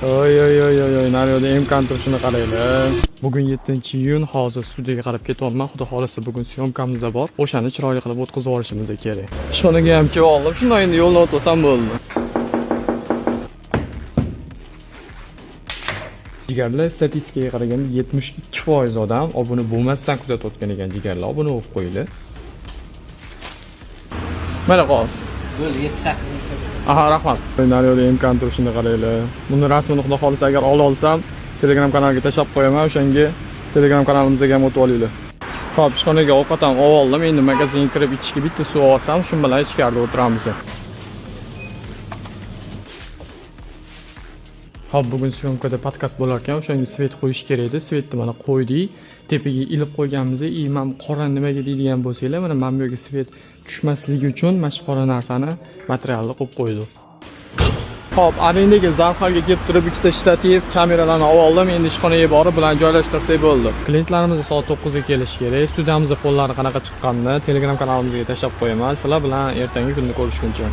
Oy, naryoqda imkon turishini qaranglar. Bugun 7-iyun, hozir studiyaga qarab ketyapman. Xudo xolisa bugun syomkamiz bor. O'shani chiroyli qilib o'tkazib olishimiz kerak. Ishxonaga ham kelib oldim. Shunday endi yo'lni o'tosam bo'ldi. Jigarlar statistikaga qaraganda 72% odam obuna bo'lmasdan kuzatayotgan ekan. Jigarlar obuna bo'lib qo'yinglar. Mana qolsin. Bo'ldi 7-8 minutda. Aha, rahmat. Naryoqda imkon turishini qaranglar. Buni rasmini xudo xolisa agar olsam, Telegram kanaliga tashlab qo'yaman. O'shanga Telegram kanalimizga ham o'tib olinglar. Xo'p, ishxonaga ovqat ham oldim. Endi magazinga kirib ichishga bitta suv olsam, shu bilan ichkarida o'tiramiz. Xo'p, bugun syomkada podkast bo'lar ekan, o'shanga svet qo'yish kerak edi. Svetni mana qo'ydik. Tepaga ilib qo'yganmiz. Mana qora nimaga deydigan bo'lsanglar, mana bu yerga svet tushmasligi uchun mana shu qora narsani materialni qo'yib qo'ydik. Xo'p, arendagi zarxalga kelib turib ikkita shtativ, kameralarni oldim. Endi ishxonaga borib bilan joylashtirsak bo'ldi. Klientlarimiz soat 9 ga kelishi kerak. Studiyamizning fonlari qanaqa chiqqanini Telegram kanalimizga tashlab qo'yaman. Sizlar bilan ertangi kunda ko'rishguncha.